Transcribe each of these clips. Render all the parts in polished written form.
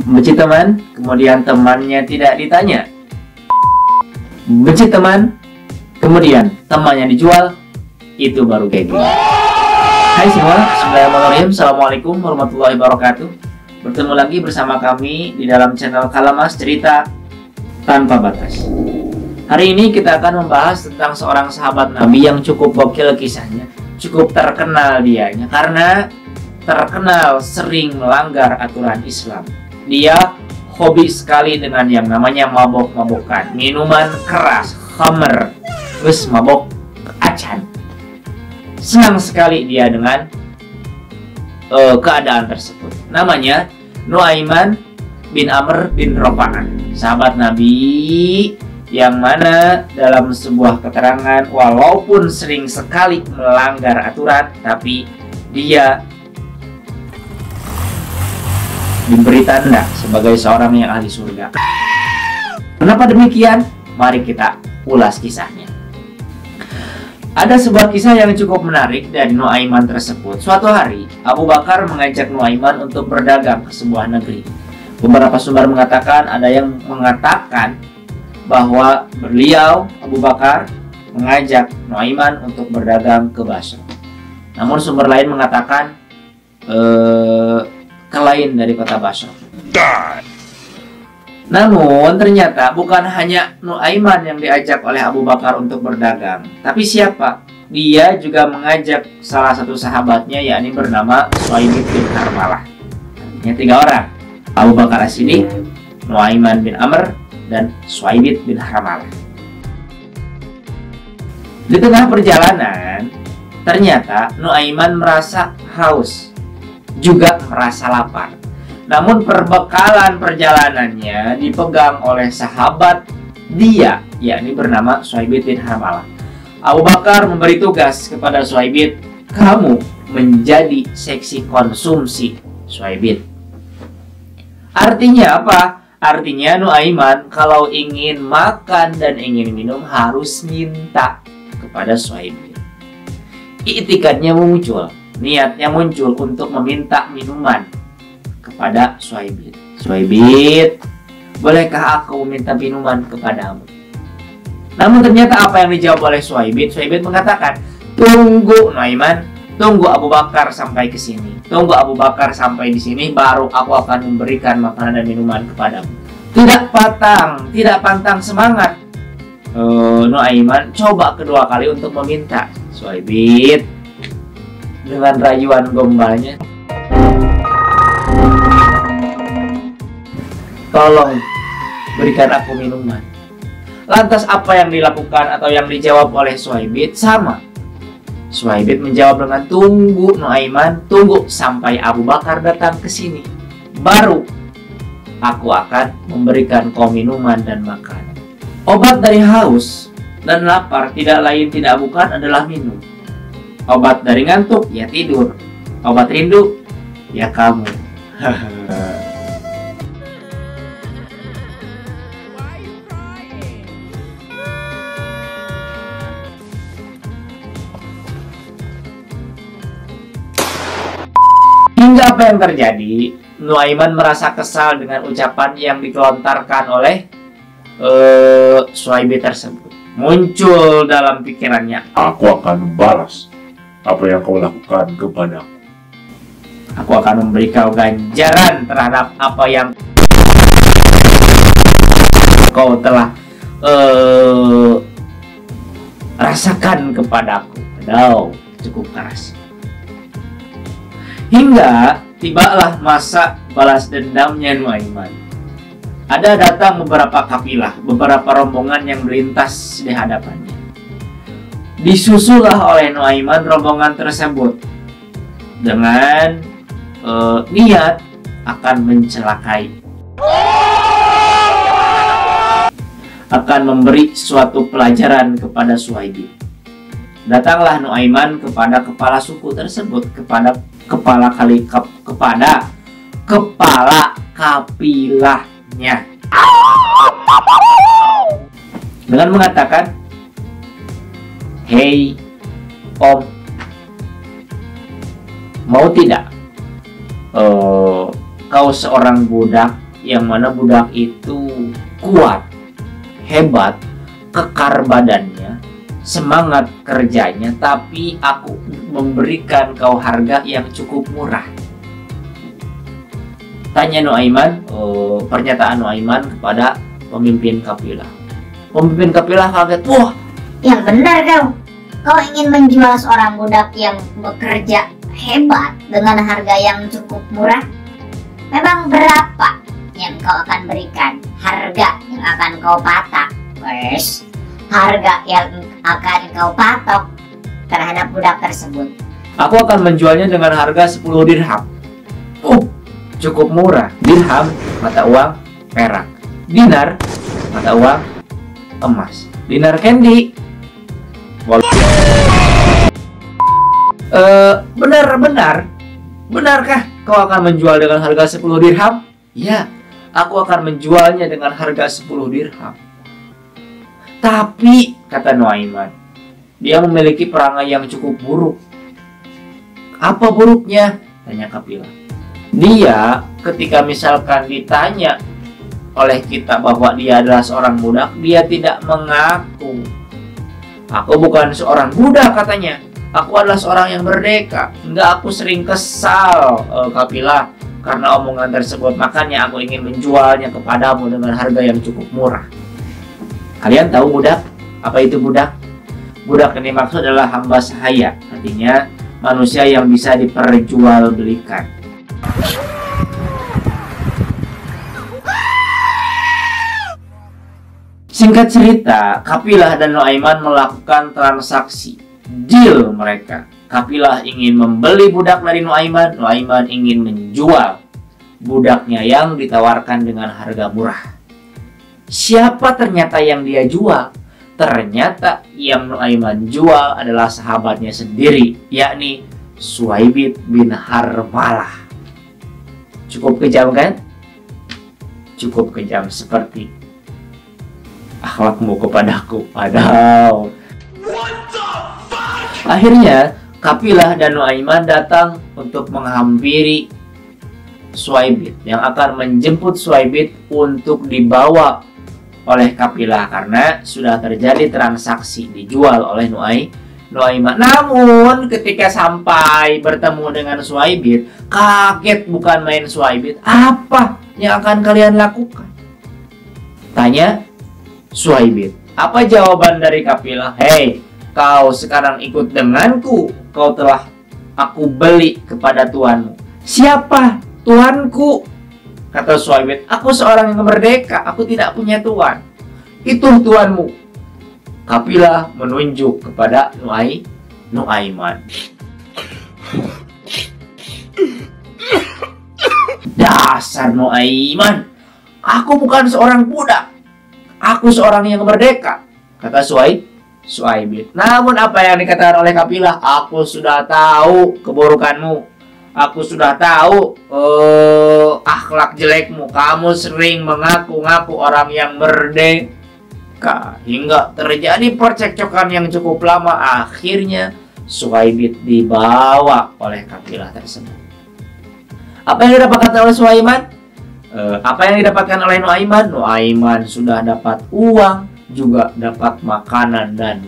Benci teman, kemudian temannya tidak ditanya. Benci teman, kemudian temannya dijual, itu baru gengge. Hai semua, bismillahirrahmanirrahim. Assalamualaikum warahmatullahi wabarakatuh. Bertemu lagi bersama kami di dalam channel Kalamas Cerita Tanpa Batas. Hari ini kita akan membahas tentang seorang sahabat Nabi yang cukup gokil kisahnya, cukup terkenal dianya karena terkenal sering melanggar aturan Islam. Dia hobi sekali dengan yang namanya mabok-mabokan, minuman keras, khamr, terus mabok acan. Senang sekali dia dengan keadaan tersebut. Namanya Nuaiman bin Amr bin Rofa'ah, sahabat Nabi yang mana dalam sebuah keterangan walaupun sering sekali melanggar aturan, tapi dia diberi tanda sebagai seorang yang ahli surga. Kenapa demikian? Mari kita ulas kisahnya. Ada sebuah kisah yang cukup menarik dari Nuaiman tersebut. Suatu hari, Abu Bakar mengajak Nuaiman untuk berdagang ke sebuah negeri. Beberapa sumber mengatakan, ada yang mengatakan bahwa beliau, Abu Bakar, mengajak Nuaiman untuk berdagang ke Basra. Namun sumber lain mengatakan ke lain dari kota Basra. Namun ternyata bukan hanya Nuaiman yang diajak oleh Abu Bakar untuk berdagang, tapi siapa? Dia juga mengajak salah satu sahabatnya, yakni bernama Suhaib bin Harmalah. Artinya 3 orang: Abu Bakar As-Siddiq, Nuaiman bin Amr, dan Suhaib bin Harmalah. Di tengah perjalanan, ternyata Nuaiman merasa haus, juga merasa lapar. Namun perbekalan perjalanannya dipegang oleh sahabat dia, yakni bernama Suhaib bin Harmalah. Abu Bakar memberi tugas kepada Suhaib, kamu menjadi seksi konsumsi Suhaib. Artinya apa? Artinya Nuaiman kalau ingin makan dan ingin minum harus minta kepada Suhaib. I'tikadnya muncul, niatnya muncul untuk meminta minuman kepada Suhaib. Suhaib, bolehkah aku meminta minuman kepadamu? Namun ternyata apa yang dijawab oleh Suhaib? Suhaib mengatakan, tunggu Nuaiman, tunggu Abu Bakar sampai ke sini. Tunggu Abu Bakar sampai di sini, baru aku akan memberikan makanan dan minuman kepadamu. Tidak pantang semangat. Nuaiman coba kedua kali untuk meminta. Suhaib dengan rayuan gombalnya, tolong berikan aku minuman. Lantas apa yang dilakukan atau yang dijawab oleh Suhaib? Sama. Suhaib menjawab dengan, tunggu Nuaiman, tunggu sampai Abu Bakar datang ke sini, baru aku akan memberikan kau minuman dan makanan. Obat dari haus dan lapar tidak lain tidak bukan adalah minum. Obat dari ngantuk ya tidur. Obat rindu ya kamu. Hingga apa yang terjadi? Nuaiman merasa kesal dengan ucapan yang dilontarkan oleh Suhaib tersebut. Muncul dalam pikirannya, aku akan membalas apa yang kau lakukan kepadaku. Aku akan memberi kau ganjaran terhadap apa yang kau telah rasakan kepadaku. Aduh, cukup keras. Hingga tibalah masa balas dendamnya Nuaiman. Ada datang beberapa kafilah, beberapa rombongan yang melintas di hadapannya. Disusullah oleh Nuaiman rombongan tersebut dengan niat akan mencelakai, akan memberi suatu pelajaran kepada Suhaib. Datanglah Nuaiman kepada kepala suku tersebut, kepada kepala kapilahnya, dengan mengatakan, hei Om, mau tidak kau seorang budak yang mana budak itu kuat, hebat, kekar badannya, semangat kerjanya, tapi aku memberikan kau harga yang cukup murah. Tanya Nuaiman, pernyataan Nuaiman kepada pemimpin kafilah. Pemimpin kafilah kaget, wah, yang benar kau. Kau ingin menjual seorang budak yang bekerja hebat dengan harga yang cukup murah? Memang berapa yang kau akan berikan? Harga yang akan kau patok? Wes, harga yang akan kau patok terhadap budak tersebut. Aku akan menjualnya dengan harga 10 dirham. Cukup murah. Dirham, mata uang perak. Dinar, mata uang emas. Dinar candy. Benarkah kau akan menjual dengan harga 10 dirham? Ya, aku akan menjualnya dengan harga 10 dirham. Tapi, kata Nuaiman, dia memiliki perangai yang cukup buruk. Apa buruknya? Tanya kafilah. Dia ketika misalkan ditanya oleh kita bahwa dia adalah seorang budak, dia tidak mengaku. Aku bukan seorang budak, katanya. Aku adalah seorang yang merdeka. Enggak, aku sering kesal, kafilah, karena omongan tersebut. Makanya aku ingin menjualnya kepadamu dengan harga yang cukup murah. Kalian tahu budak? Apa itu budak? Budak ini maksud adalah hamba sahaya. Artinya manusia yang bisa diperjualbelikan. Singkat cerita, kafilah dan Nuaiman melakukan transaksi deal mereka. Kafilah ingin membeli budak dari Nuaiman, Nuaiman ingin menjual budaknya yang ditawarkan dengan harga murah. Siapa ternyata yang dia jual? Ternyata yang Nuaiman jual adalah sahabatnya sendiri, yakni Suhaibit bin Harmalah. Cukup kejam kan? Cukup kejam seperti akhlakmu kepadaku. Padahal akhirnya kafilah dan Nuaiman datang untuk menghampiri Suhaibit, yang akan menjemput Suhaibit untuk dibawa oleh kafilah karena sudah terjadi transaksi dijual oleh Nuaiman. Namun ketika sampai bertemu dengan Suhaibit, kaget bukan main Suhaibit. Apa yang akan kalian lakukan? Tanya Suhaibit. Apa jawaban dari kafilah? Hei, kau sekarang ikut denganku. Kau telah aku beli kepada tuanmu. Siapa tuanku? Kata Suhaibit, aku seorang yang merdeka. Aku tidak punya tuan. Itu tuanmu. Kafilah menunjuk kepada Nuaiman. Dasar Nuaiman, aku bukan seorang budak. Aku seorang yang merdeka, kata Suhaibit. Namun apa yang dikatakan oleh kafilah? Aku sudah tahu keburukanmu. Aku sudah tahu akhlak jelekmu. Kamu sering mengaku-ngaku orang yang merdeka, hingga terjadi percekcokan yang cukup lama. Akhirnya Suhaibit dibawa oleh kafilah tersebut. Apa yang didapatkan oleh Suhaiman? Apa yang didapatkan oleh Nuaiman? Nuaiman sudah dapat uang, juga dapat makanan dan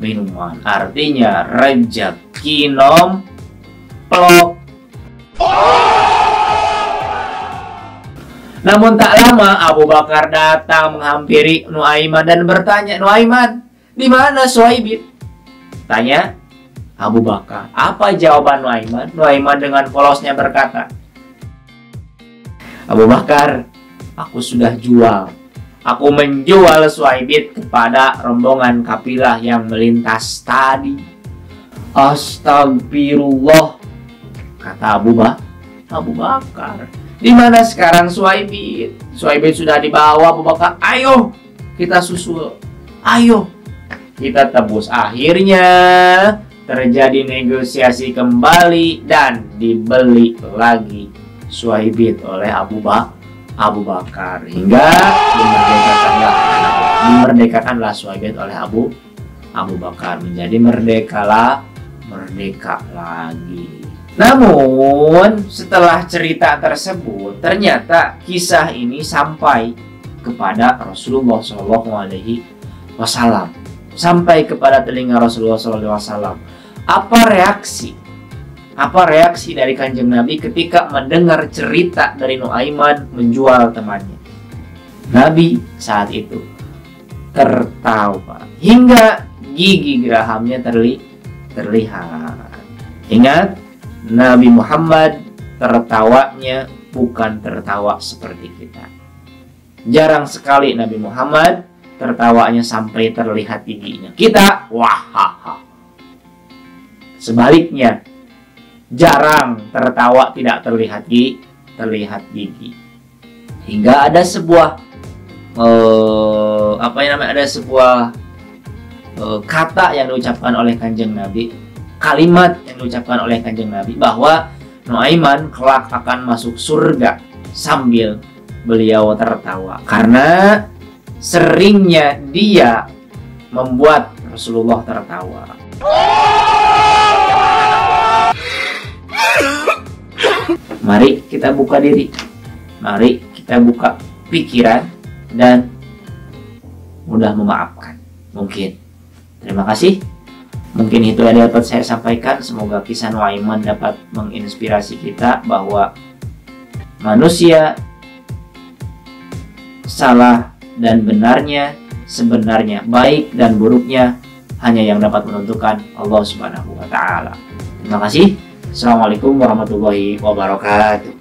minuman. Artinya rezeki plok. Namun tak lama Abu Bakar datang menghampiri Nuaiman dan bertanya, Nuaiman, di mana Suhaibit? Tanya Abu Bakar. Apa jawaban Nuaiman? Nuaiman dengan polosnya berkata, Abu Bakar, aku sudah jual. Aku menjual Suhaibit kepada rombongan kafilah yang melintas tadi. Astagfirullah, kata Abu Bakar. Di mana sekarang Suhaibit? Suhaibit sudah dibawa Abu Bakar. Ayo kita susul. Ayo kita tebus. Akhirnya terjadi negosiasi kembali dan dibeli lagi Suhaibit oleh Abu Bakar hingga dimerdekakanlah Suhaibit oleh Abu Bakar, menjadi merdeka lagi. Namun setelah cerita tersebut, ternyata kisah ini sampai kepada Rasulullah SAW, sampai kepada telinga Rasulullah SAW. Apa reaksi dari Kanjeng Nabi ketika mendengar cerita dari Nuaiman menjual temannya? Nabi saat itu tertawa hingga gigi gerahamnya terlihat. Ingat, Nabi Muhammad tertawanya bukan tertawa seperti kita. Jarang sekali Nabi Muhammad tertawanya sampai terlihat giginya. Kita wahaha. Sebaliknya, jarang tertawa tidak terlihat gigi. Hingga ada sebuah kata yang diucapkan oleh Kanjeng Nabi, kalimat yang diucapkan oleh Kanjeng Nabi bahwa Nuaiman kelak akan masuk surga sambil beliau tertawa karena seringnya dia membuat Rasulullah tertawa. Mari kita buka diri, mari kita buka pikiran dan mudah memaafkan. Mungkin. Terima kasih. Mungkin itu yang dapat saya sampaikan. Semoga kisah Nuaiman dapat menginspirasi kita bahwa manusia salah dan benarnya, sebenarnya baik dan buruknya hanya yang dapat menentukan Allah Subhanahu wa Ta'ala. Terima kasih. Assalamualaikum warahmatullahi wabarakatuh.